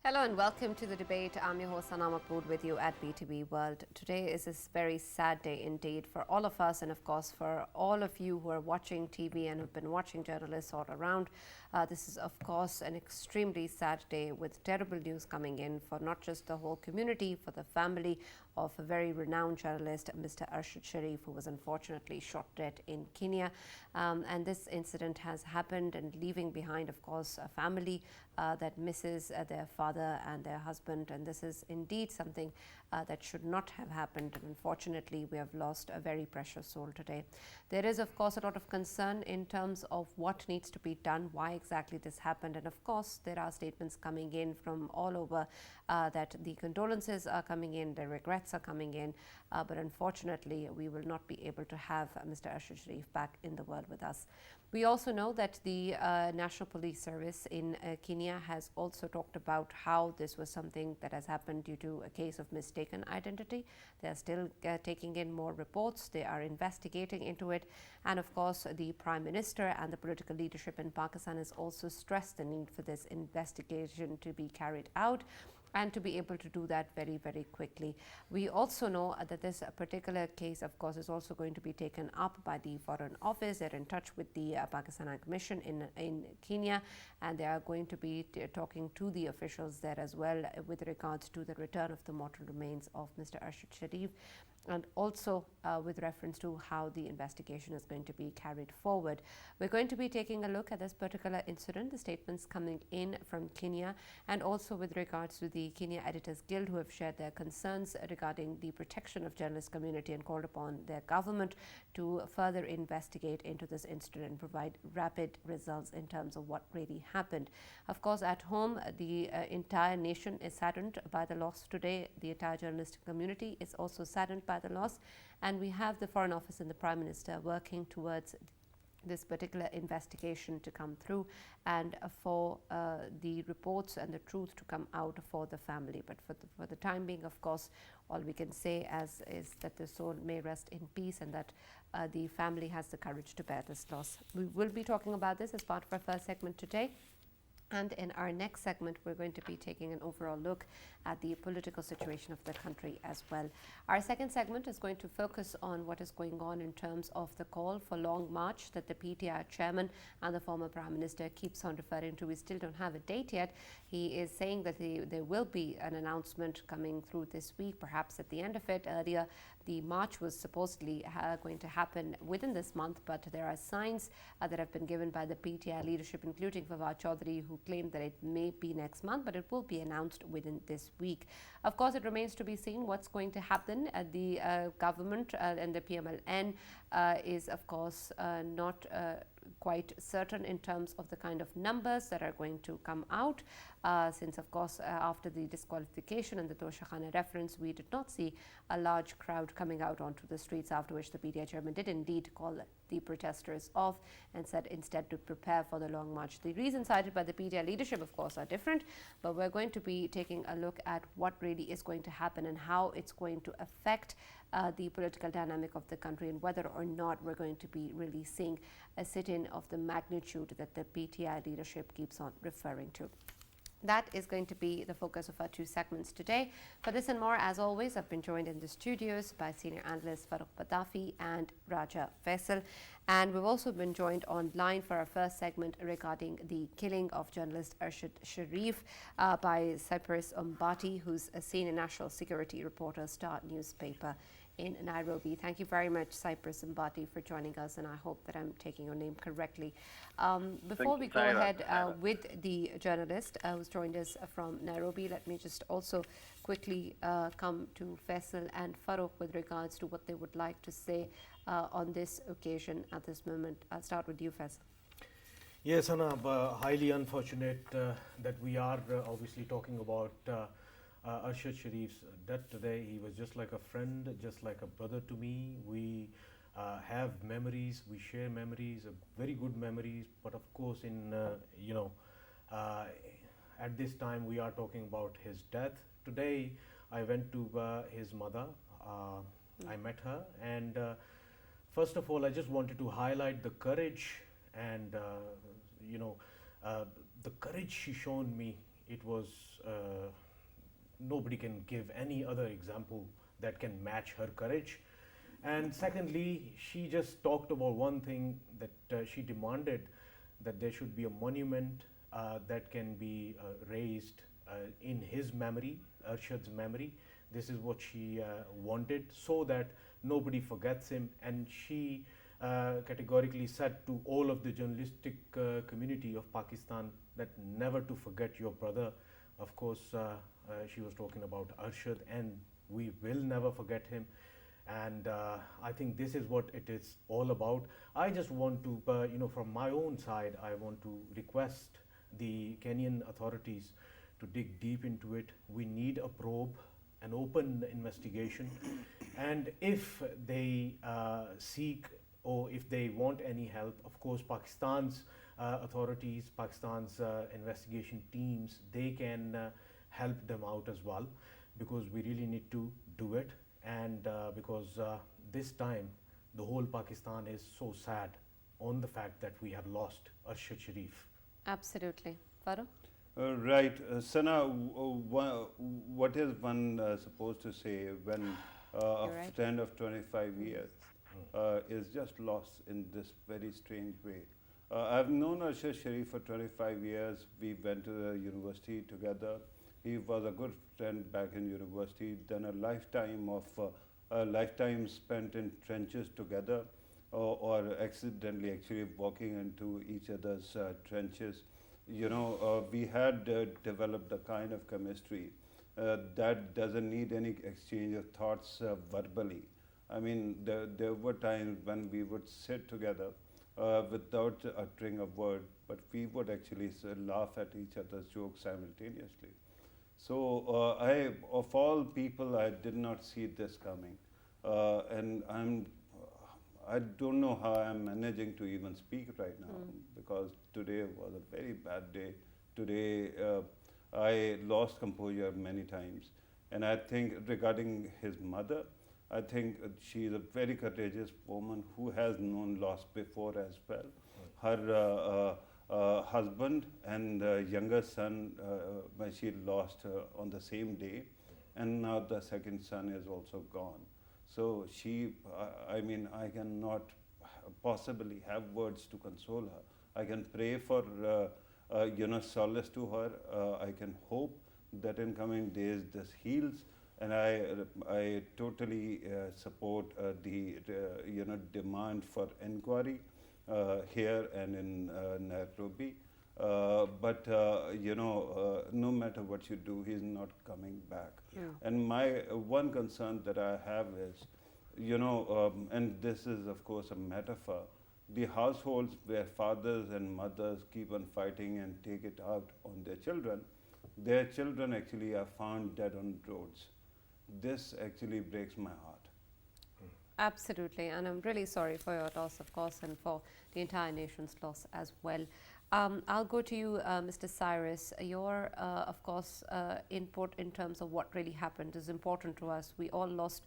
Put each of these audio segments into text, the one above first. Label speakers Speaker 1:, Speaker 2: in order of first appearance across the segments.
Speaker 1: Hello and welcome to the debate. I'm your host Sana Mahmood with you at BTB World. Today is a very sad day indeed for all of us and of course for all of you who are watching TV and have been watching journalists all around. This is of course an extremely sad day with terrible news coming in for not just the whole community, for the family of a very renowned journalist, Mr. Arshad Sharif, who was unfortunately shot dead in Kenya. And this incident has happened and leaving behind, of course, a family that misses their father and their husband. And this is indeed something that should not have happened. And unfortunately, we have lost a very precious soul today. There is, of course, a lot of concern in terms of what needs to be done, why exactly this happened. And of course, there are statements coming in from all over that the condolences are coming in, the regrets are coming in, but unfortunately we will not be able to have Mr. Arshad Sharif back in the world with us. We also know that the National Police Service in Kenya has also talked about how this was something that has happened due to a case of mistaken identity. They are still taking in more reports, they are investigating into it, and of course the Prime Minister and the political leadership in Pakistan has also stressed the need for this investigation to be carried out and to be able to do that very, very quickly. We also know that this particular case, of course, is also going to be taken up by the Foreign Office. They're in touch with the Pakistan High Commission in Kenya, and they are going to be talking to the officials there as well with regards to the return of the mortal remains of Mr. Arshad Sharif, and also with reference to how the investigation is going to be carried forward. We're going to be taking a look at this particular incident, the statements coming in from Kenya, and also with regards to the Kenya Editors Guild, who have shared their concerns regarding the protection of journalist community and called upon their government to further investigate into this incident and provide rapid results in terms of what really happened. Of course, at home, the entire nation is saddened by the loss today. The entire journalistic community is also saddened by the loss, and we have the Foreign Office and the Prime Minister working towards this particular investigation to come through and for the reports and the truth to come out for the family. But for the time being, of course, all we can say is that the soul may rest in peace and that the family has the courage to bear this loss. We will be talking about this as part of our first segment today. And in our next segment, we're going to be taking an overall look at the political situation of the country as well. Our second segment is going to focus on what is going on in terms of the call for long march that the PTI chairman and the former Prime Minister keeps on referring to. We still don't have a date yet. He is saying that there will be an announcement coming through this week, perhaps at the end of it. Earlier, the march was supposedly going to happen within this month, but there are signs that have been given by the PTI leadership, including Fawad Chaudhary, who claimed that it may be next month, but it will be announced within this week. Of course, it remains to be seen what's going to happen. The government and the PMLN is, of course, not quite certain in terms of the kind of numbers that are going to come out, since of course after the disqualification and the Toshakhana reference, we did not see a large crowd coming out onto the streets, after which the PTI chairman did indeed call the protesters off and said instead to prepare for the long march. The reasons cited by the PTI leadership, of course, are different, but we're going to be taking a look at what really is going to happen and how it's going to affect the political dynamic of the country, and whether or not we're going to be really seeing a sit-in of the magnitude that the PTI leadership keeps on referring to. That is going to be the focus of our two segments today. For this and more, as always, I've been joined in the studios by senior analyst Farooq Badafi and Raja Faisal. And we've also been joined online for our first segment regarding the killing of journalist Arshad Sharif by Cyprus Umbati, who's a senior national security reporter, Star newspaper in Nairobi. Thank you very much, Cyprus Umbati, for joining us, and I hope that I'm taking your name correctly. Before we go ahead with the journalist who's joined us from Nairobi, let me just also quickly come to Faisal and Farooq with regards to what they would like to say on this occasion at this moment. I'll start with you, Faisal.
Speaker 2: Yes, Anna, highly unfortunate that we are obviously talking about Arshad Sharif's death today. He was just like a friend, just like a brother to me. We have memories, we share memories, very good memories, but of course at this time we are talking about his death. Today I went to his mother, I met her, and first of all I just wanted to highlight the courage and the courage she shown me it was nobody can give any other example that can match her courage. And secondly, she just talked about one thing, that she demanded that there should be a monument that can be raised in his memory, Arshad's memory. This is what she wanted, so that nobody forgets him. And she categorically said to all of the journalistic community of Pakistan that never to forget your brother. Of course, she was talking about Arshad, and we will never forget him. And I think this is what it is all about. I just want to, from my own side, I want to request the Kenyan authorities to dig deep into it. We need a probe, an open investigation, and if they seek, or if they want any help, of course, Pakistan's authorities, Pakistan's investigation teams, they can help them out as well, because we really need to do it. And because this time the whole Pakistan is so sad on the fact that we have lost Arshad Sharif.
Speaker 1: Absolutely. Farooq?
Speaker 3: Right. Sana, what is one supposed to say when a
Speaker 1: You're right.
Speaker 3: friend of 25 years is just lost in this very strange way? I've known Arshad Sharif for 25 years. We went to the university together. He was a good friend back in university. Then a lifetime spent in trenches together, or accidentally actually walking into each other's trenches. We had developed a kind of chemistry that doesn't need any exchange of thoughts verbally. I mean, there were times when we would sit together without uttering a word, but we would actually laugh at each other's jokes simultaneously. So of all people, I did not see this coming, and I don't know how I'm managing to even speak right now, because today was a very bad day. Today I lost composure many times, and I think regarding his mother, I think she is a very courageous woman who has known loss before as well. Her husband and younger son, when she lost on the same day, and now the second son is also gone. So I mean, I cannot possibly have words to console her. I can pray for solace to her. I can hope that in coming days this heals, and I totally support the demand for inquiry here and in Nairobi. But no matter what you do, he's not coming back.
Speaker 1: Yeah.
Speaker 3: And my one concern that I have is, and this is of course a metaphor, the households where fathers and mothers keep on fighting and take it out on their children actually are found dead on roads. This actually breaks my heart.
Speaker 1: Absolutely, and I'm really sorry for your loss, of course, and for the entire nation's loss as well. I'll go to you, Mr. Cyrus. Your, of course, input in terms of what really happened is important to us. We all lost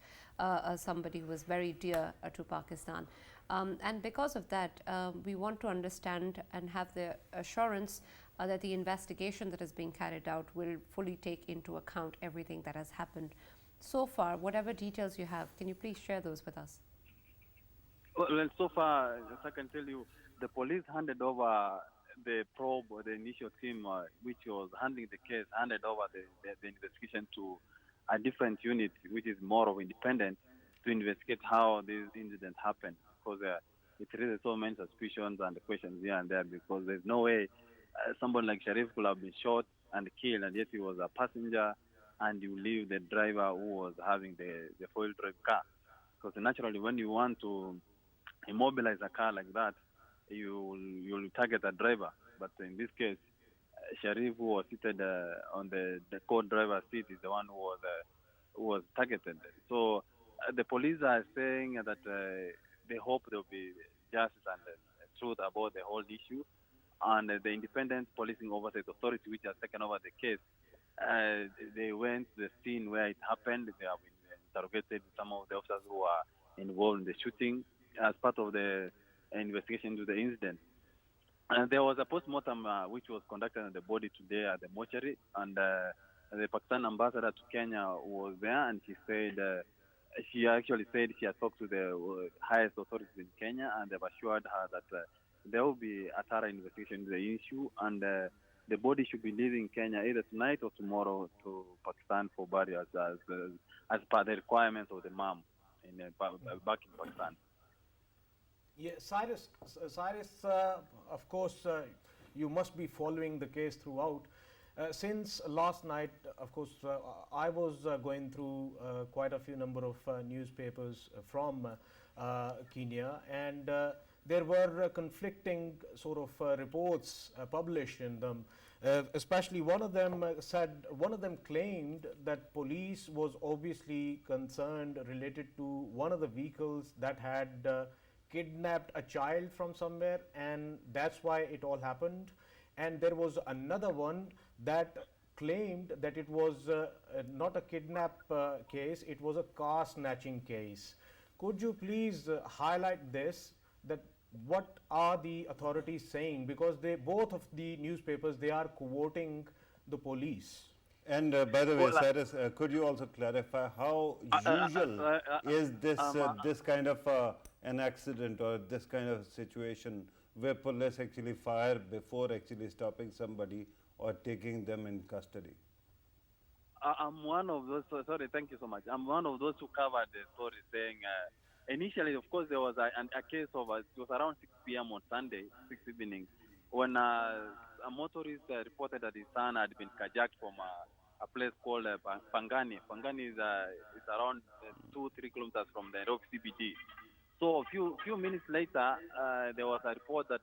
Speaker 1: somebody who was very dear to Pakistan. And because of that, we want to understand and have the assurance that the investigation that is being carried out will fully take into account everything that has happened. So far, whatever details you have, can you please share those with us?
Speaker 4: Well, so far, as I can tell you, the police handed over the probe, or the initial team which was handling the case, handed over the investigation to a different unit, which is more of independent, to investigate how this incident happened. Because it raises so many suspicions and questions here and there, because there's no way someone like Sharif could have been shot and killed, and yet he was a passenger, and you leave the driver who was having the foil drive car. Because naturally, when you want to immobilize a car like that, you'll target a driver. But in this case, Sharif, who was seated on the co-driver seat, is the one who was targeted. So the police are saying that they hope there will be justice and truth about the whole issue. And the Independent Policing Oversight Authority, which has taken over the case, they went to the scene where it happened. They have interrogated some of the officers who are involved in the shooting as part of the investigation into the incident. And there was a post-mortem which was conducted on the body today at the mortuary, and the Pakistan ambassador to Kenya was there, and she actually said she had talked to the highest authorities in Kenya, and they've assured her that there will be a thorough investigation into the issue, and the body should be leaving Kenya either tonight or tomorrow to Pakistan for burial as per the requirements of the mom back in Pakistan.
Speaker 2: Yeah, Cyrus, of course, you must be following the case throughout. Since last night, of course, I was going through quite a few number of newspapers from Kenya, and there were conflicting sort of reports published in them. Especially one of them one of them claimed that police was obviously concerned related to one of the vehicles that had kidnapped a child from somewhere, and that's why it all happened. And there was another one that claimed that it was not a kidnap case, it was a car snatching case. Could you please highlight this, that what are the authorities saying, because they both of the newspapers, they are quoting the police.
Speaker 3: And by the way,
Speaker 4: Well,
Speaker 3: Cyrus, could you also clarify how usual is this kind of an accident or this kind of situation where police actually fire before actually stopping somebody or taking them in custody?
Speaker 4: I'm one of those. Sorry, thank you so much. I'm one of those who covered the story, saying initially, of course, there was a case of it was around 6 p.m. on Sunday, 6 evening, when a motorist reported that his son had been carjacked from a place called Pangani. Pangani is around 2-3 kilometers from the Nairobi CBD. So a few minutes later, there was a report that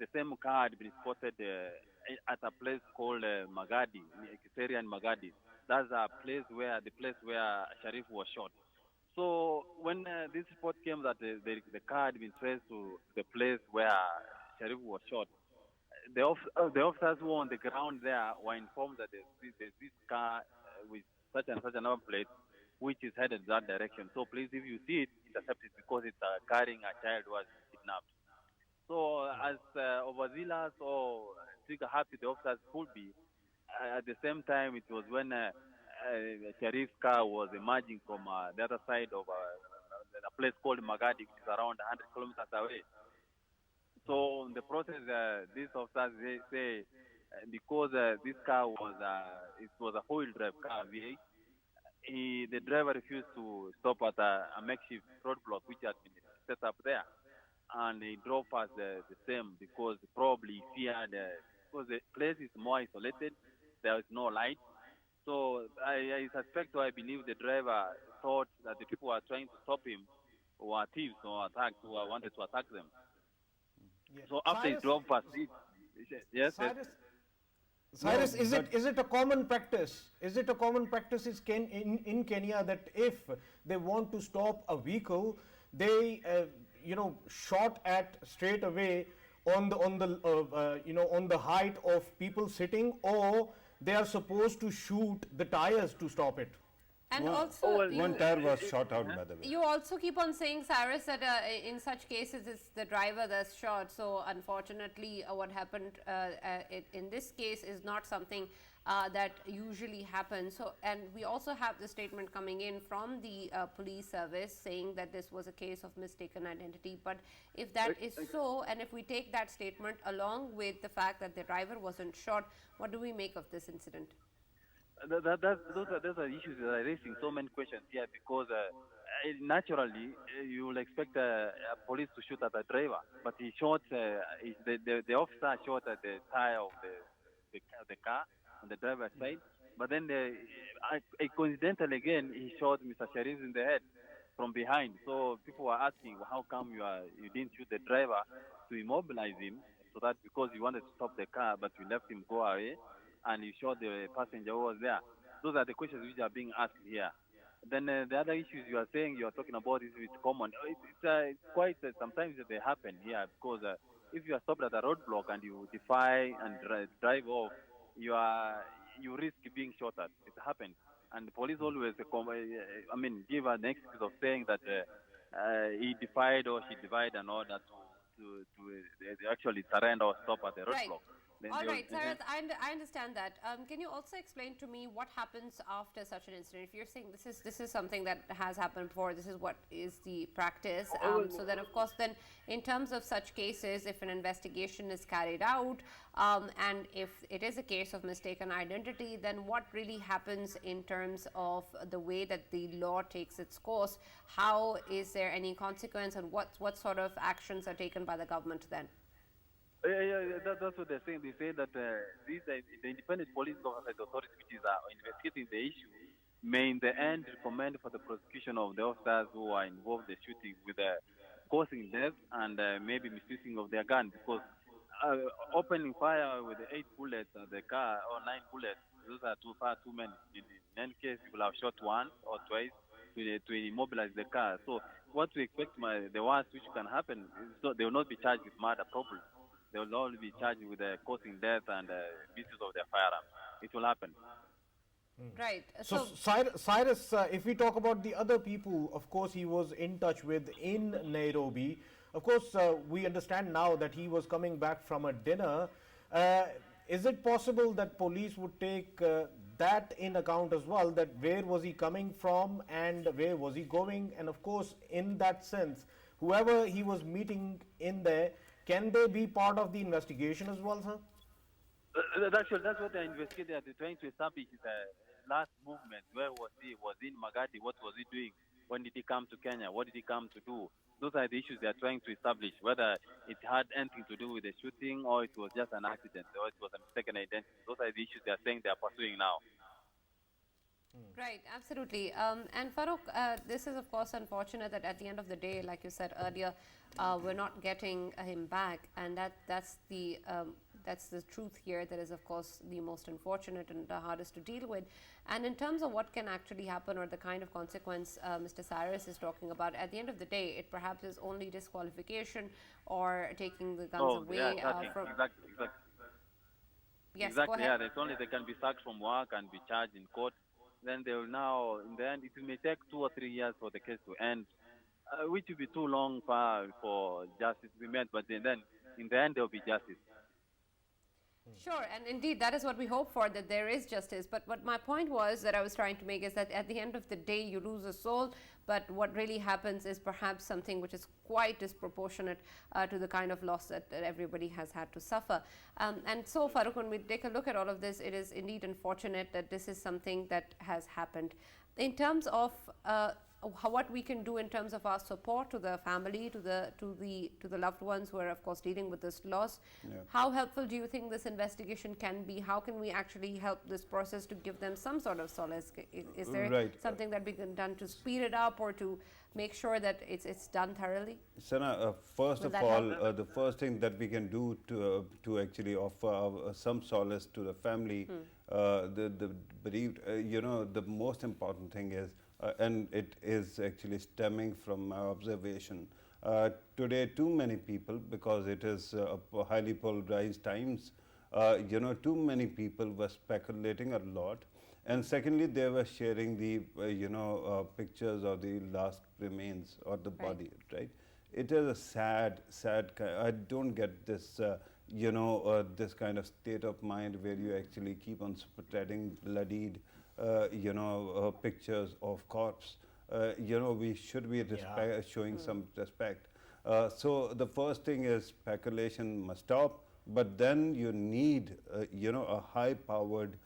Speaker 4: the same car had been spotted at a place called Magadi, Kiseria and Magadi. That's the place where Sharif was shot. So when this report came that the car had been traced to the place where Sharif was shot, the officers who were on the ground there were informed that there's this car with such and such another plate which is headed that direction. So please, if you see it, intercept it, because it's carrying a child who has been kidnapped. So as overzealous or trigger happy the officers could be, at the same time it was when Sharif's car was emerging from the other side of a place called Magadi, which is around 100 kilometers away. So in the process, these officers say because this car was it was a wheel drive car V8, the driver refused to stop at a makeshift roadblock which had been set up there, and he drove past the same because probably he feared because the place is more isolated, there is no light. So I suspect, or I believe, the driver thought that the people who were trying to stop him were thieves or who wanted to attack them.
Speaker 2: Yeah.
Speaker 4: So after he
Speaker 2: Cyrus,
Speaker 4: drove past it, yes.
Speaker 2: Cyrus,
Speaker 3: No,
Speaker 2: is it a common practice? Is it a common practice in Kenya that if they want to stop a vehicle, they shot at straight away on the height of people sitting, or they are supposed to shoot the tires to stop it?
Speaker 1: And
Speaker 3: One-
Speaker 1: also,
Speaker 3: One tire was shot out, by the way.
Speaker 1: you also keep on saying, Cyrus, that in such cases it's the driver that's shot. So unfortunately, what happened in this case is not something that usually happens. So, and we also have the statement coming in from the police service saying that this was a case of mistaken identity. But if that is so, and if we take that statement along with the fact that the driver wasn't shot, what do we make of this incident?
Speaker 4: Those are issues that are raising so many questions here, because naturally you will expect a police to shoot at a driver, but he shot the officer shot at the tire of the car on the driver's side, but then coincidentally again he shot Mr. Sharif in the head from behind. So people were asking, well, how come you didn't shoot the driver to immobilize him, so that because you wanted to stop the car but you left him go away and you shot the passenger who was there? Those are the questions which are being asked here. Then the other issues you are talking about is it's common. It's quite sometimes they happen here, because if you are stopped at a roadblock and you defy and drive off, you risk being shot at. It happens, and the police always give an excuse of saying that he defied or she defied an order they actually surrender or stop at the
Speaker 1: Right.
Speaker 4: roadblock. Then
Speaker 1: All
Speaker 4: they'll-
Speaker 1: right, Cyrus, I understand that. Can you also explain to me what happens after such an incident? If you're saying this is something that has happened before, this is what is the practice. So then, of course, then in terms of such cases, if an investigation is carried out, and if it is a case of mistaken identity, then what really happens in terms of the way that the law takes its course? How is there any consequence, and what sort of actions are taken by the government then?
Speaker 4: That's what they're saying. They say that these the independent police oversight authority, which is investigating the issue, may in the end recommend for the prosecution of the officers who are involved in the shooting with causing death and maybe misusing of their gun, because opening fire with 8 bullets at the car or 9 bullets, those are too many. In any case, you will have shot once or twice to immobilize the car. So what we expect, the worst which can happen, is they will not be charged with murder probably. They will only be charged with causing death and misuse of their firearms. It will happen.
Speaker 1: Right.
Speaker 2: So, Cyrus, if we talk about the other people, of course, he was in touch with in Nairobi. Of course, we understand now that he was coming back from a dinner. Is it possible that police would take that in account as well, that where was he coming from and where was he going? And of course, in that sense, whoever he was meeting in there, can they be part of the investigation as well, sir?
Speaker 4: Actually, that's what they're investigating. They're trying to establish the last movement. Where was he? Was he in Magadi? What was he doing? When did he come to Kenya? What did he come to do? Those are the issues they're trying to establish, whether it had anything to do with the shooting or it was just an accident or it was a mistaken identity. Those are the issues they're saying they're pursuing now.
Speaker 1: Right, absolutely. And Farouk, this is of course unfortunate that at the end of the day, like you said earlier, we're not getting him back, and that's the truth here. That is of course the most unfortunate and the hardest to deal with. And in terms of what can actually happen or the kind of consequence Mr. Cyrus is talking about, at the end of the day, it perhaps is only disqualification or taking the guns away from.
Speaker 4: Exactly.
Speaker 1: Yes,
Speaker 4: exactly.
Speaker 1: go ahead.
Speaker 4: Yeah, it's only they can be sacked from work and be charged in court. Then they will now, in the end, it may take 2 or 3 years for the case to end, which will be too long for justice to be made. But then in the end, there will be justice.
Speaker 1: Sure, and indeed that is what we hope for, that there is justice. But what my point was that I was trying to make is that at the end of the day you lose a soul, but what really happens is perhaps something which is quite disproportionate to the kind of loss that everybody has had to suffer. And so, Farouk, when we take a look at all of this, it is indeed unfortunate that this is something that has happened. In terms of what we can do in terms of our support to the family, to the loved ones who are of course dealing with this loss, how helpful do you think this investigation can be? How can we actually help this process to give them some sort of solace? Is there something that we can done to speed it up or to make sure that it's done thoroughly?
Speaker 3: Sana, first of all, the first thing that we can do to actually offer some solace to the family, the bereaved, the most important thing is, and it is actually stemming from my observation. Today, too many people, because it is highly polarized times, too many people were speculating a lot. And secondly, they were sharing the, pictures of the last remains or the body, right? It is a sad, I don't get this, this kind of state of mind where you actually keep on spreading bloodied, pictures of corpse. We should be showing some respect. So the first thing is speculation must stop, but then you need, a high-powered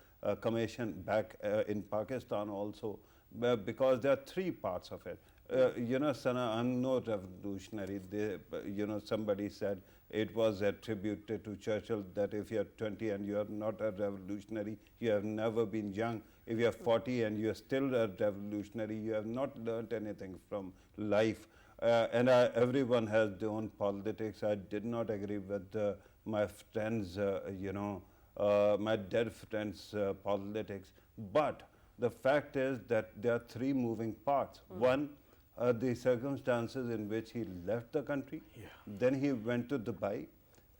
Speaker 3: commission back in Pakistan also, because there are 3 parts of it. Sana, I'm no revolutionary. Somebody said it was attributed to Churchill that if you're 20 and you're not a revolutionary, you have never been young. If you're 40 and you're still a revolutionary, you have not learned anything from life. And everyone has their own politics. I did not agree with my friends, my dead friends' politics. But the fact is that there are 3 moving parts. One, the circumstances in which he left the country, then he went to Dubai,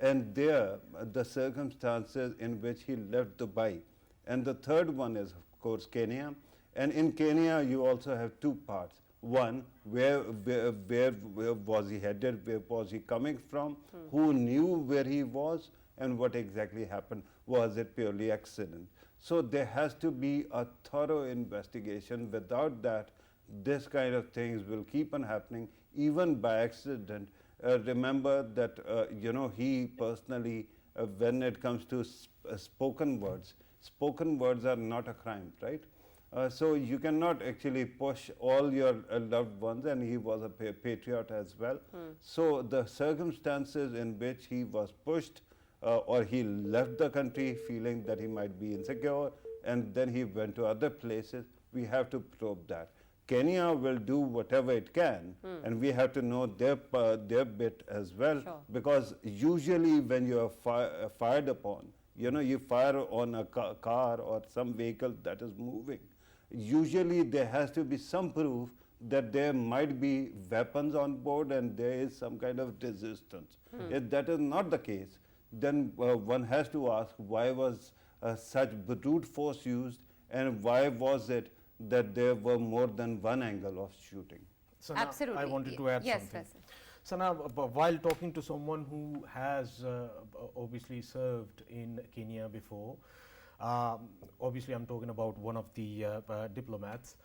Speaker 3: and there the circumstances in which he left Dubai. And the third one is, of course, Kenya. And in Kenya, you also have 2 parts. One, where was he headed, where was he coming from, who knew where he was, and what exactly happened. Was it purely accident? So there has to be a thorough investigation. Without that, this kind of things will keep on happening, even by accident. Remember that, he personally, when it comes to spoken words are not a crime, right? So you cannot actually push all your loved ones, and he was a patriot as well. So the circumstances in which he was pushed or he left the country feeling that he might be insecure, and then he went to other places, we have to probe that. Kenya will do whatever it can, and we have to know their bit as well,
Speaker 1: Sure.
Speaker 3: because usually when you are fired upon, you fire on a car or some vehicle that is moving, usually there has to be some proof that there might be weapons on board and there is some kind of resistance. If that is not the case, then one has to ask, why was such brute force used, and why was it that there were more than one angle of shooting?
Speaker 2: So
Speaker 1: Absolutely.
Speaker 2: I wanted to add
Speaker 1: Yes,
Speaker 2: something.
Speaker 1: Faisal.
Speaker 2: So now, while talking to someone who has obviously served in Kenya before, obviously I'm talking about one of the diplomats.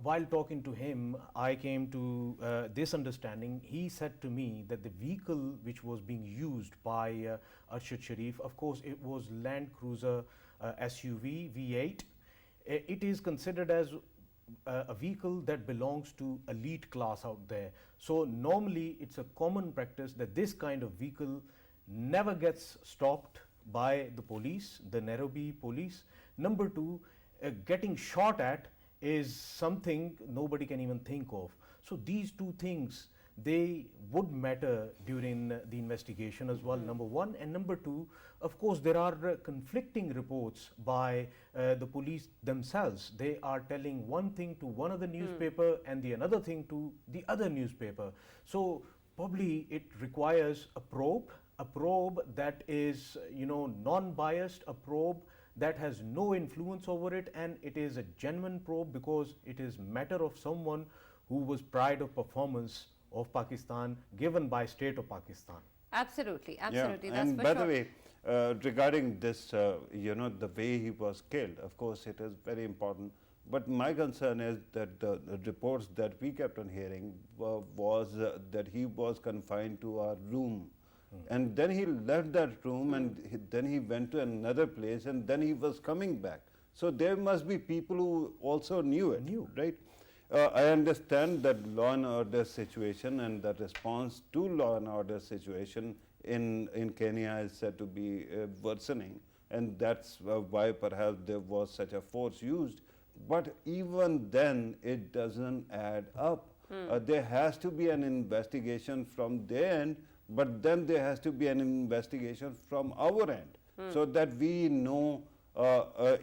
Speaker 2: While talking to him, I came to this understanding. He said to me that the vehicle which was being used by Arshad Sharif, of course, it was Land Cruiser SUV V8. It is considered as a vehicle that belongs to elite class out there. So normally it's a common practice that this kind of vehicle never gets stopped by the police, the Nairobi police. Number two, getting shot at is something nobody can even think of. So these two things, they would matter during the investigation as well, number one. And number two, of course, there are conflicting reports by the police themselves. They are telling one thing to one of the newspaper and the another thing to the other newspaper. So probably it requires a probe that is, non-biased, a probe that has no influence over it, and it is a genuine probe because it is matter of someone who was pride of performance of Pakistan given by state of Pakistan.
Speaker 1: Absolutely,
Speaker 3: Yeah,
Speaker 1: absolutely. That's
Speaker 3: and
Speaker 1: for
Speaker 3: by
Speaker 1: sure.
Speaker 3: the way, regarding this, the way he was killed, of course, it is very important. But my concern is that the reports that we kept on hearing was that he was confined to a room. And then he left that room and then he went to another place and then he was coming back. So there must be people who also knew it, right? I understand that law and order situation and the response to law and order situation in Kenya is said to be worsening, and that's why perhaps there was such a force used. But even then, it doesn't add up. There has to be an investigation from their end, but then there has to be an investigation from our end, so that we know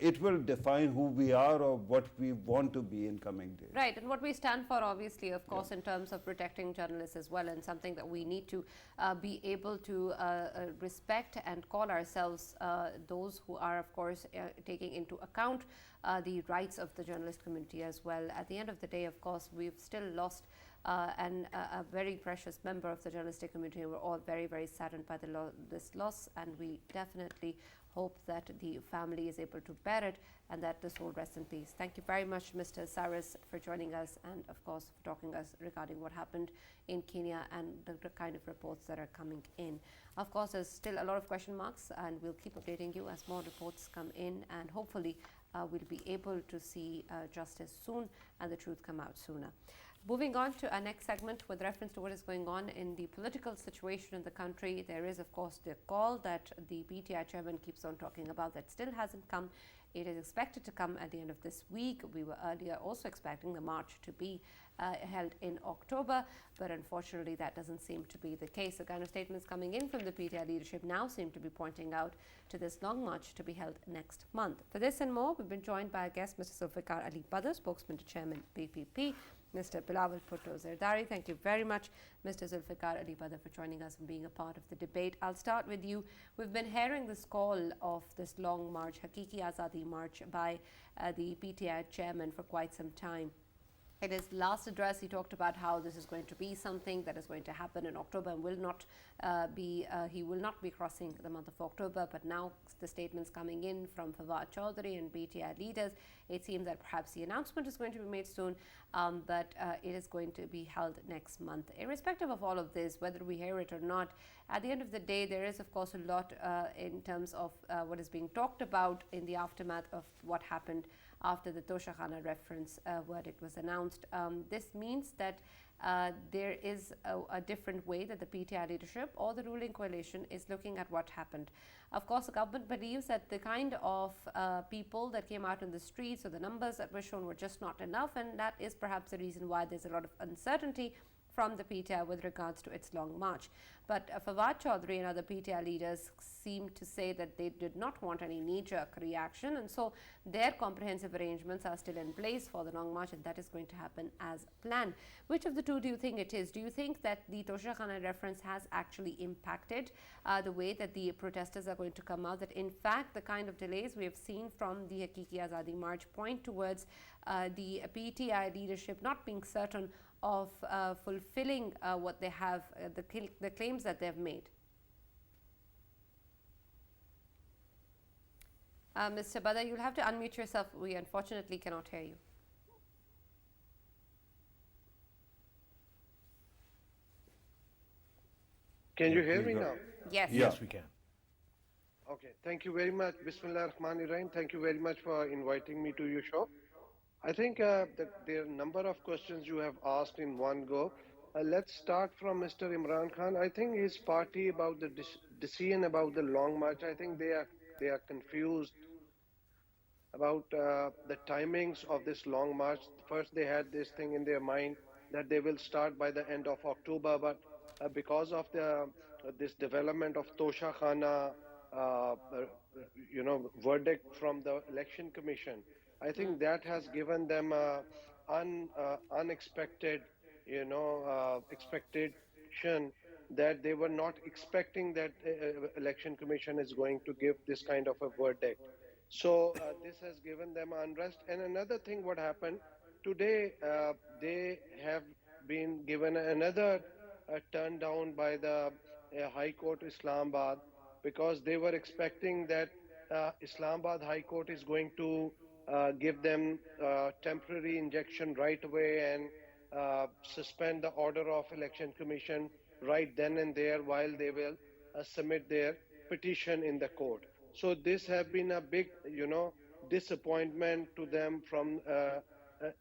Speaker 3: it will define who we are or what we want to be in coming days.
Speaker 1: Right, and what we stand for, obviously, of course, in terms of protecting journalists as well, and something that we need to be able to respect and call ourselves those who are, of course, taking into account the rights of the journalist community as well. At the end of the day, of course, we've still lost a very precious member of the journalistic community. We're all very, very saddened by this loss, and we definitely hope that the family is able to bear it and that the soul rests in peace. Thank you very much, Mr. Cyrus, for joining us and, of course, for talking us regarding what happened in Kenya and the kind of reports that are coming in. Of course, there's still a lot of question marks, and we'll keep updating you as more reports come in, and hopefully we'll be able to see justice soon and the truth come out sooner. Moving on to our next segment with reference to what is going on in the political situation in the country, there is, of course, the call that the PTI chairman keeps on talking about that still hasn't come. It is expected to come at the end of this week. We were earlier also expecting the march to be held in October, but unfortunately that doesn't seem to be the case. The kind of statements coming in from the PTI leadership now seem to be pointing out to this long march to be held next month. For this and more, we've been joined by our guest, Mr. Zulfikar Ali Badr, spokesman to Chairman PPP, Mr. Bilawal Bhutto Zardari. Thank you very much, Mr. Zulfikar Ali Badr, for joining us and being a part of the debate. I'll start with you. We've been hearing this call of this long march, Hakiki Azadi March, by the PTI chairman for quite some time. In his last address, he talked about how this is going to be something that is going to happen in October and will not he will not be crossing the month of October. But now the statements coming in from Fawad Chaudhry and PTI leaders, it seems that perhaps the announcement is going to be made soon, but it is going to be held next month. Irrespective of all of this, whether we hear it or not, at the end of the day, there is, of course, a lot in terms of what is being talked about in the aftermath of what happened after the Toshakhana reference verdict was announced. This means that there is a different way that the PTI leadership or the ruling coalition is looking at what happened. Of course, the government believes that the kind of people that came out in the streets or the numbers that were shown were just not enough, and that is perhaps the reason why there's a lot of uncertainty from the PTI with regards to its long march. But Fawad Chaudhry and other PTI leaders seem to say that they did not want any knee-jerk reaction, and so their comprehensive arrangements are still in place for the long march, and that is going to happen as planned. Which of the two do you think it is? Do you think that the Toshakhana reference has actually impacted the way that the protesters are going to come out, that in fact the kind of delays we have seen from the Hakiki Azadi March point towards the PTI leadership not being certain of fulfilling what they have, the claims that they've made? Mr. Badar, you'll have to unmute yourself. We unfortunately cannot hear you.
Speaker 5: Can you hear me now?
Speaker 1: Yes.
Speaker 2: Yes, we can.
Speaker 5: Okay, thank you very much. Bismillah ar-Rahman ar-Rahim. Thank you very much for inviting me to your show. I think that there are a number of questions you have asked in one go. Let's start from Mr. Imran Khan. I think his party about the decision about the long march, I think they are confused about the timings of this long march. First, they had this thing in their mind that they will start by the end of October, but because of this development of Tosha Khana, verdict from the Election Commission, I think that has given them unexpected, expectation that they were not expecting that Election Commission is going to give this kind of a verdict. So this has given them unrest. And another thing, what happened today, they have been given another turn down by the High Court Islamabad, because they were expecting that Islamabad High Court is going to give them temporary injection right away and suspend the order of Election Commission right then and there while they will submit their petition in the court. So this has been a big, disappointment to them from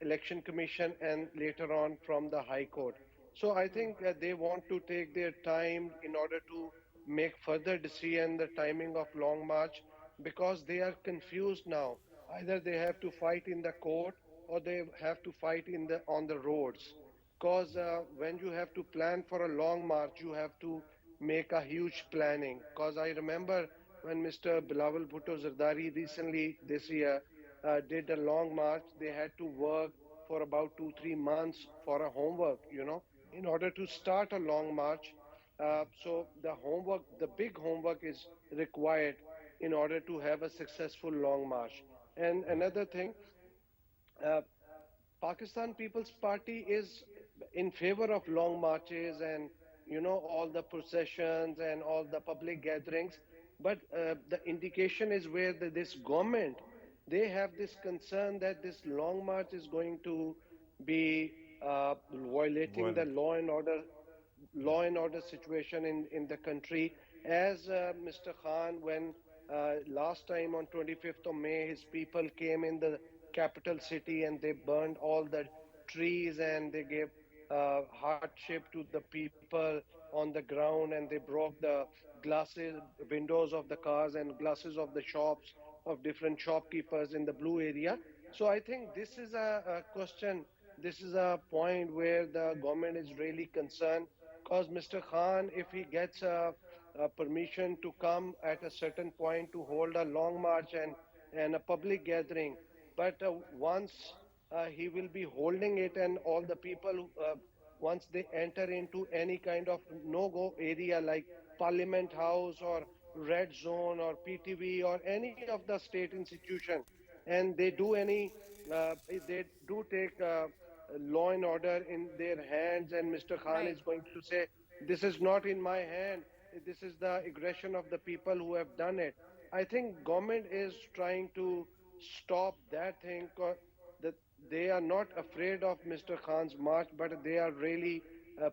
Speaker 5: Election Commission and later on from the High Court. So I think they want to take their time in order to make further decision the timing of long march, because they are confused now. Either they have to fight in the court or they have to fight on the roads. Because when you have to plan for a long march, you have to make a huge planning. Because I remember when Mr. Bilawal Bhutto Zardari recently this year did a long march, they had to work for about 2-3 months for a homework, in order to start a long march. So the big homework is required in order to have a successful long march. And another thing, Pakistan People's Party is in favor of long marches and all the processions and all the public gatherings, but the indication is where this government, they have this concern that this long march is going to be violating the law and order situation in the country. As Mr. Khan, when last time on 25th of May, his people came in the capital city and they burned all the trees and they gave hardship to the people on the ground, and they broke the windows of the cars and glasses of the shops of different shopkeepers in the blue area. So I think this is a question, this is a point where the government is really concerned, because Mr. Khan, if he gets a permission to come at a certain point to hold a long march and a public gathering, but once he will be holding it and all the people, once they enter into any kind of no-go area like Parliament House or Red Zone or PTV or any of the state institution, and they do take law and order in their hands, and Mr. Khan
Speaker 1: Right.
Speaker 5: is going to say, this is not in my hand, this is the aggression of the people who have done it. I think government is trying to stop that thing, that they are not afraid of Mr. Khan's march, but they are really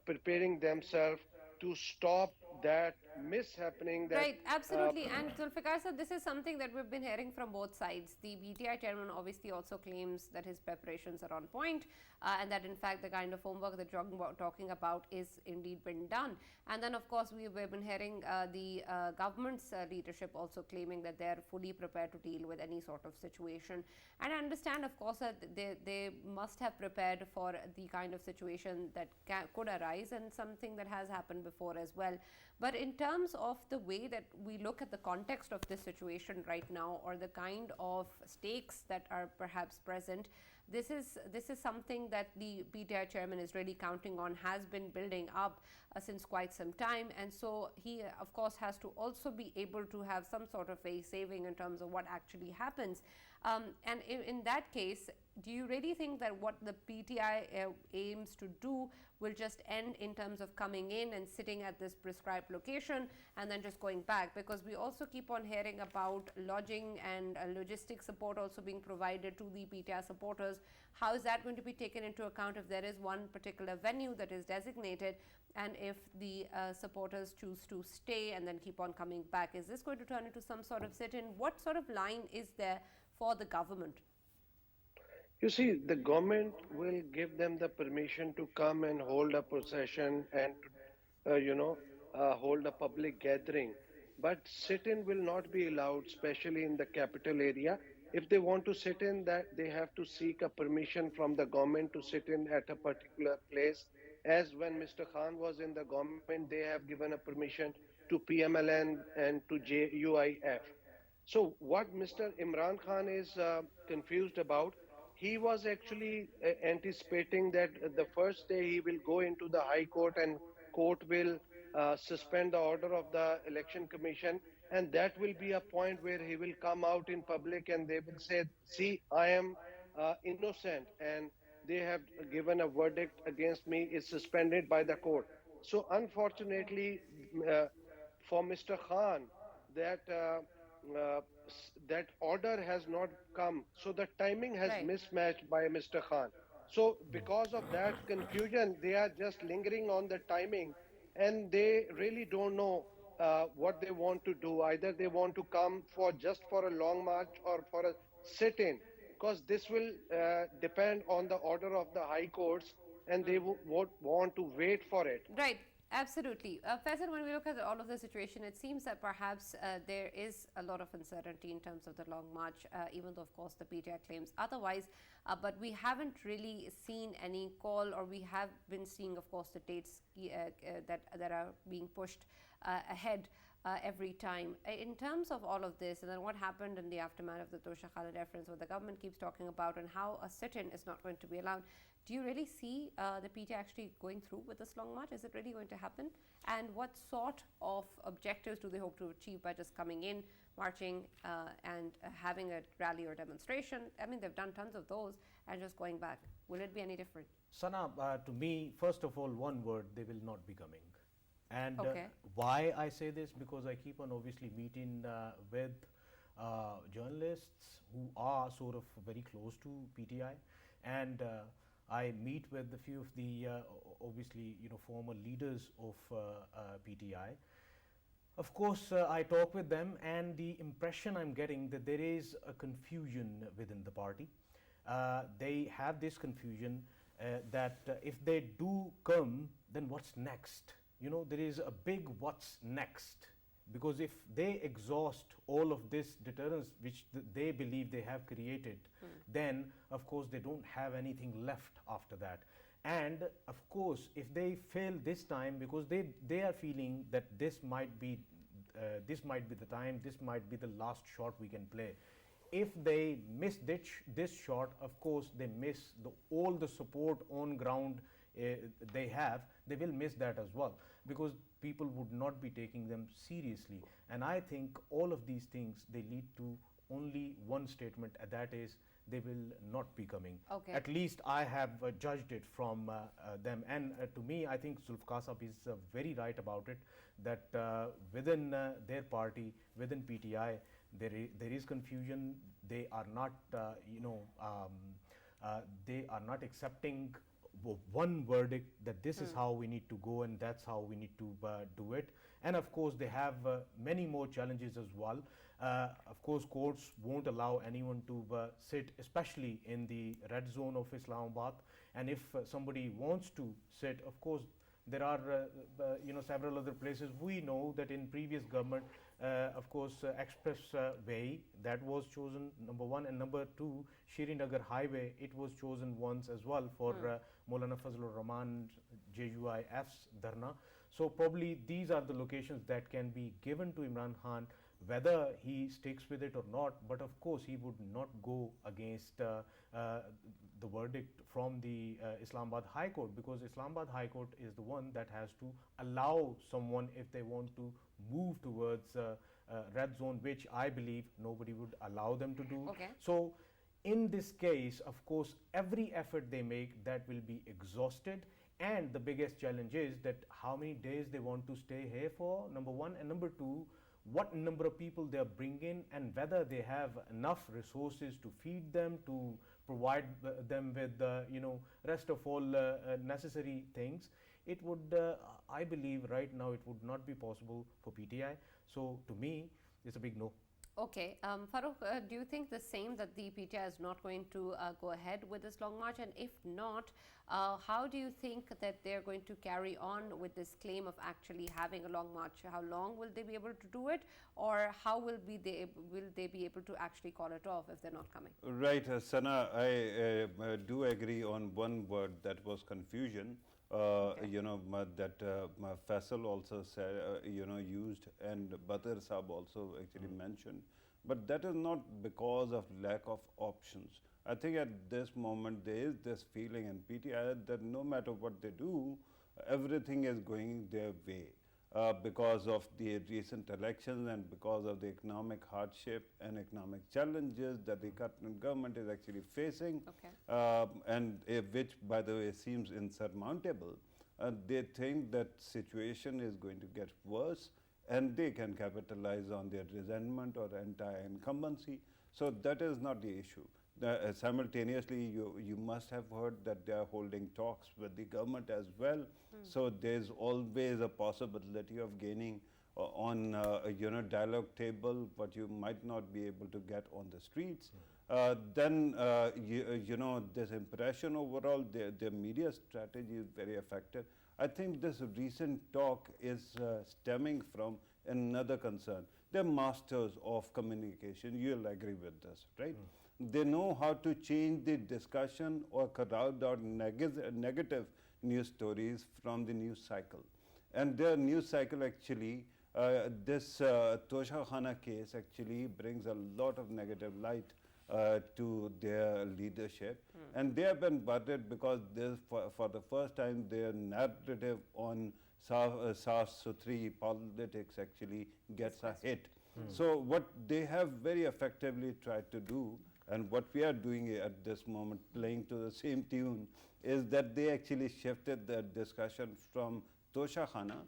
Speaker 5: preparing themselves to stop that mishappening that
Speaker 1: Right, absolutely. And Zulfikar sir, this is something that we've been hearing from both sides. The BTI chairman obviously also claims that his preparations are on point, and that in fact the kind of homework that you're talking about is indeed been done. And then of course we've been hearing the government's leadership also claiming that they're fully prepared to deal with any sort of situation. And I understand of course that they must have prepared for the kind of situation that could arise, and something that has happened before as well. But in terms of the way that we look at the context of this situation right now, or the kind of stakes that are perhaps present, this is something that the PTI chairman is really counting on, has been building up since quite some time, and so he of course has to also be able to have some sort of a saving in terms of what actually happens. And in that case, do you really think that what the PTI aims to do will just end in terms of coming in and sitting at this prescribed location and then just going back? Because we also keep on hearing about lodging and logistics support also being provided to the PTI supporters. How is that going to be taken into account if there is one particular venue that is designated, and if the supporters choose to stay and then keep on coming back? Is this going to turn into some sort of sit-in? What sort of line is there for the government?
Speaker 5: You see, the government will give them the permission to come and hold a procession and, hold a public gathering. But sit-in will not be allowed, especially in the capital area. If they want to sit in, that they have to seek a permission from the government to sit in at a particular place. As when Mr. Khan was in the government, they have given a permission to PMLN and to JUIF. So what Mr. Imran Khan is confused about, he was actually anticipating that the first day he will go into the High Court and court will suspend the order of the Election Commission, and that will be a point where he will come out in public and they will say, see, I am innocent, and they have given a verdict against me, is suspended by the court. So unfortunately, uh, for Mr. Khan, that that order has not come. So the timing has
Speaker 1: Right.
Speaker 5: mismatched by Mr. Khan. So because of that confusion, they are just lingering on the timing, and they really don't know what they want to do. Either they want to come for just for a long march or for a sit-in, because this will depend on the order of the high courts, and they would want to wait for it.
Speaker 1: Right, absolutely. Faisal, when we look at all of the situation, it seems that perhaps there is a lot of uncertainty in terms of the long march, even though, of course, the PTI claims otherwise. But we haven't really seen any call, or we have been seeing, of course, the dates that are being pushed ahead. Every time. In terms of all of this, and then what happened in the aftermath of the Tosha Khalid reference, what the government keeps talking about, and how a sit-in is not going to be allowed, do you really see the PT actually going through with this long march? Is it really going to happen? And what sort of objectives do they hope to achieve by just coming in, marching, and having a rally or demonstration? I mean, they've done tons of those, and just going back. Will it be any different?
Speaker 2: Sana, to me, first of all, one word, they will not be coming. And
Speaker 1: Okay.
Speaker 2: why I say this, because I keep on obviously meeting with journalists who are sort of very close to PTI, and I meet with a few of the obviously former leaders of PTI. Of course, I talk with them, and the impression I'm getting that there is a confusion within the party. They have this confusion that if they do come, then what's next? There is a big what's next, because if they exhaust all of this deterrence which they believe they have created, then of course they don't have anything left after that. And of course, if they fail this time, because they are feeling that this might be the time, this might be the last shot we can play. If they miss this shot, of course they miss all the support on ground they have. They will miss that as well, because people would not be taking them seriously. And I think all of these things, they lead to only one statement, and that is they will not be coming.
Speaker 1: Okay.
Speaker 2: At least I have judged it from them. And to me, I think Zulfikar Saab is very right about it, that within their party, within PTI, there is confusion. They are not, they are not accepting one verdict that this is how we need to go and that's how we need to do it. And of course they have many more challenges as well. Of course courts won't allow anyone to sit, especially in the red zone of Islamabad, and if somebody wants to sit, of course there are several other places. We know that in previous government, of course, express way that was chosen, number one, and number two, Srinagar highway, it was chosen once as well for Maulana Fazlur Rahman JUIF's dharna. So probably these are the locations that can be given to Imran Khan, whether he sticks with it or not. But of course he would not go against the verdict from the Islamabad High Court, because Islamabad High Court is the one that has to allow someone if they want to move towards red zone, which I believe nobody would allow them to do.
Speaker 1: Okay.
Speaker 2: So in this case, of course, every effort they make, that will be exhausted. And the biggest challenge is that how many days they want to stay here for, number one, and number two, what number of people they are bringing, and whether they have enough resources to feed them, to provide them with rest of all necessary things. It would, I believe right now it would not be possible for PTI. So to me, it's a big no.
Speaker 1: Okay, Farooq, do you think the same, that the PTI is not going to go ahead with this long march? And if not, how do you think that they're going to carry on with this claim of actually having a long march? How long will they be able to do it, or how will they be able to actually call it off if they're not coming?
Speaker 3: Right, Sana, I do agree on one word, that was confusion. That Faisal also said, used, and Badr Saab also actually mentioned. But that is not because of lack of options. I think at this moment there is this feeling in PTI that no matter what they do, everything is going their way. Because of the recent elections and because of the economic hardship and economic challenges that the current government is actually facing, and which, by the way, seems insurmountable, they think that situation is going to get worse and they can capitalize on their resentment or anti-incumbency. So that is not the issue. Simultaneously, you must have heard that they are holding talks with the government as well. So there's always a possibility of gaining on dialogue table what you might not be able to get on the streets. Then this impression overall, their media strategy is very effective. I think this recent talk is stemming from another concern. They're masters of communication. You'll agree with this, right? They know how to change the discussion or crowd out negative news stories from the news cycle. And their news cycle actually, this Tosha Khana case actually brings a lot of negative light to their leadership. And they have been worried because this, for the first time, their narrative on Saaf-Suthri politics actually gets a hit. So what they have very effectively tried to do, and what we are doing at this moment, playing to the same tune, is that they actually shifted the discussion from Tosha Khana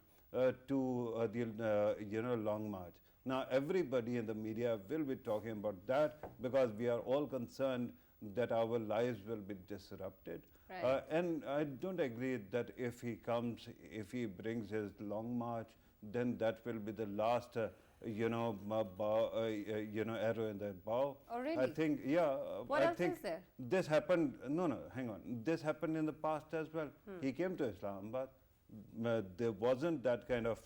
Speaker 3: to the Long March. Now everybody in the media will be talking about that because we are all concerned that our lives will be disrupted.
Speaker 1: Right.
Speaker 3: And I don't agree that if he comes, if he brings his long march, then that will be the last arrow in the bow.
Speaker 1: Oh, really?
Speaker 3: I think, yeah.
Speaker 1: What
Speaker 3: I
Speaker 1: else
Speaker 3: think
Speaker 1: is there?
Speaker 3: This happened, no, hang on. This happened in the past as well. He came to Islamabad. There wasn't that kind of,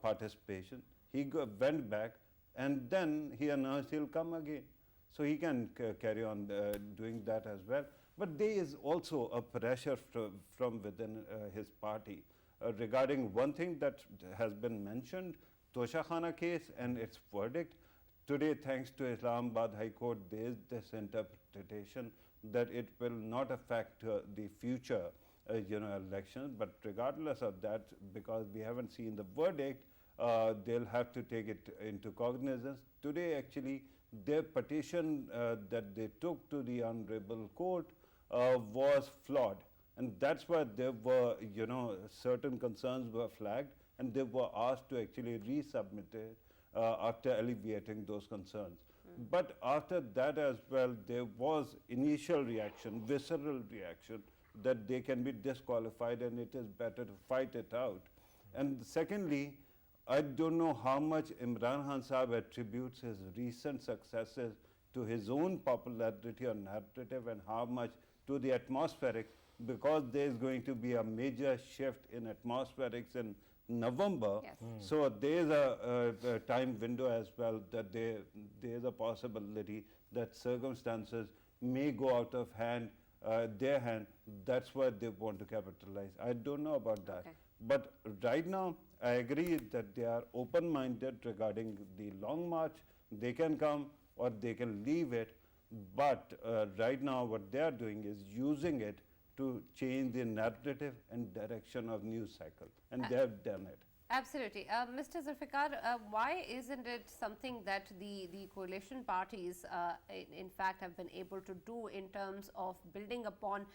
Speaker 3: participation. He went back and then he announced he'll come again. So he can carry on doing that as well. But there is also a pressure from within his party regarding one thing that has been mentioned, Tosha Khana case and its verdict. Today, thanks to Islamabad High Court, there is this interpretation that it will not affect the future elections. But regardless of that, because we haven't seen the verdict, they'll have to take it into cognizance. Today, actually, their petition that they took to the Honorable Court was flawed. And that's why there were, certain concerns were flagged, and they were asked to actually resubmit it after alleviating those concerns. But after that as well, there was initial reaction, visceral reaction, that they can be disqualified and it is better to fight it out. And secondly, I don't know how much Imran Khan Sahib attributes his recent successes to his own popularity or narrative and how much to the atmospheric, because there is going to be a major shift in atmospherics in November.
Speaker 1: Yes.
Speaker 3: So there is a time window as well that there is a possibility that circumstances may go out of their hand. That's why they want to capitalize. I don't know about that.
Speaker 1: Okay.
Speaker 3: But right now, I agree that they are open-minded regarding the long march. They can come or they can leave it. But right now, what they are doing is using it to change the narrative and direction of news cycle, and they have done it.
Speaker 1: Absolutely. Mr. Zulfikar, why isn't it something that the coalition parties, in fact, have been able to do in terms of building upon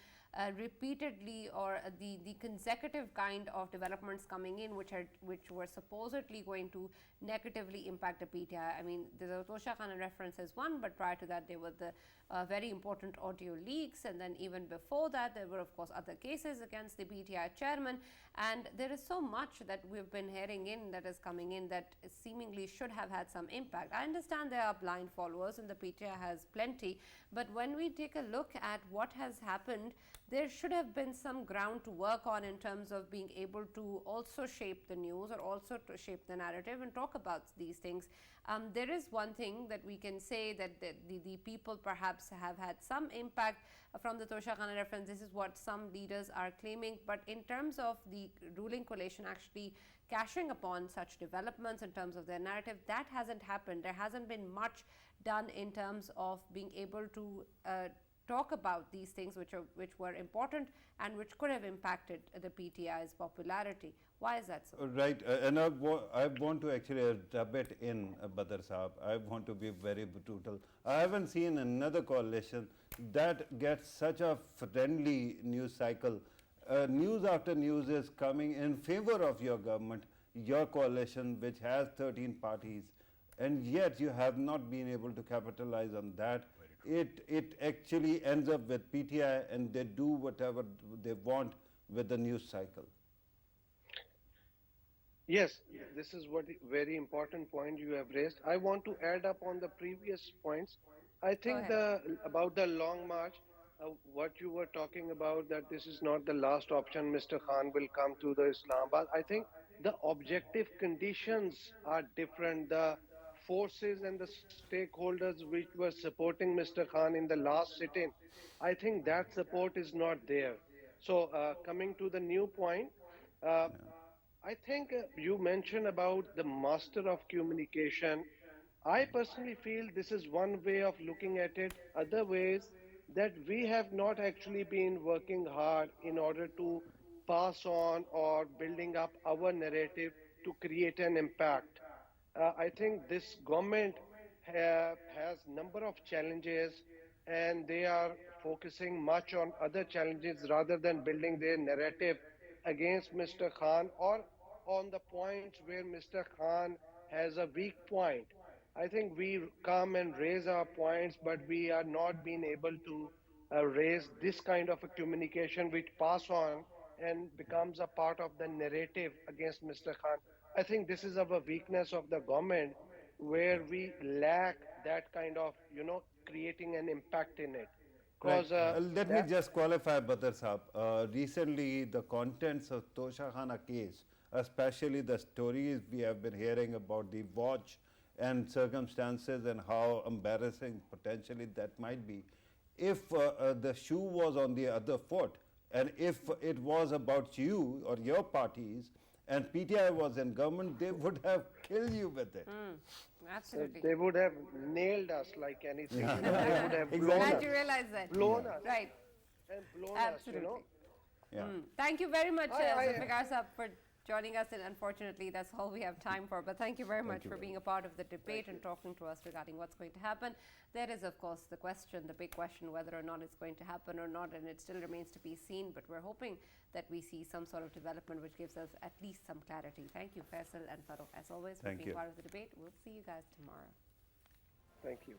Speaker 1: repeatedly or the consecutive kind of developments coming in, which were supposedly going to negatively impact the PTI? I mean, the Tosha Khan reference is one, but prior to that, there were the very important audio leaks, and then even before that, there were, of course, other cases against the PTI chairman. And there is so much that we've been hearing in that is coming in that seemingly should have had some impact. I understand there are blind followers and the PTI has plenty, but when we take a look at what has happened, there should have been some ground to work on in terms of being able to also shape the news or also to shape the narrative and talk about these things. There is one thing that we can say that the people perhaps have had some impact from the Tosha Khan reference. This is what some leaders are claiming. But in terms of the ruling coalition actually cashing upon such developments in terms of their narrative, that hasn't happened. There hasn't been much done in terms of being able to talk about these things which were important and which could have impacted the PTI's popularity. Why is that so?
Speaker 3: Right, and I want to actually rub it in, Badr Saab. I want to be very brutal. I haven't seen another coalition that gets such a friendly news cycle. News after news is coming in favor of your government, your coalition, which has 13 parties, and yet you have not been able to capitalize on that. It actually ends up with PTI, and they do whatever they want with the news cycle.
Speaker 5: Yes, this is what very important point you have raised. I want to add up on the previous points. I think about the long march, what you were talking about, that this is not the last option. Mr. Khan will come to the Islamabad. I think the objective conditions are different. The forces and the stakeholders which were supporting Mr. Khan in the last sit-in, I think that support is not there. So coming to the new point, I think you mentioned about the master of communication. I personally feel this is one way of looking at it. Other ways that we have not actually been working hard in order to pass on or building up our narrative to create an impact. I think this government has number of challenges, and they are focusing much on other challenges rather than building their narrative against Mr. Khan or on the points where Mr. Khan has a weak point. I think we come and raise our points, but we are not being able to raise this kind of a communication which pass on and becomes a part of the narrative against Mr. Khan. I think this is our weakness of the government, where we lack that kind of, creating an impact in it.
Speaker 3: Right. Let me just qualify, Badr Saab. Recently, the contents of Tosha Khana case, especially the stories we have been hearing about the watch and circumstances and how embarrassing potentially that might be. If the shoe was on the other foot, and if it was about you or your parties, and PTI was in government, they would have killed you with it.
Speaker 1: Absolutely.
Speaker 5: They would have nailed us like anything.
Speaker 3: Yeah.
Speaker 5: They would have
Speaker 3: Exactly.
Speaker 1: Glad you realize that.
Speaker 5: blown us.
Speaker 1: Right.
Speaker 5: And blown
Speaker 1: Absolutely.
Speaker 5: us,
Speaker 3: Yeah.
Speaker 1: Thank you very much,
Speaker 5: I-
Speaker 1: Zulfikar Saab, joining us, and unfortunately, that's all we have time for. But thank you very much
Speaker 2: you
Speaker 1: for
Speaker 2: very
Speaker 1: being a part of the debate and talking to us regarding what's going to happen. There is, of course, the question, the big question, whether or not it's going to happen or not, and it still remains to be seen. But we're hoping that we see some sort of development which gives us at least some clarity. Thank you, Faisal and Farooq, as always, for
Speaker 3: Thank
Speaker 1: being
Speaker 3: you.
Speaker 1: part of the debate. We'll see you guys tomorrow.
Speaker 5: Thank you.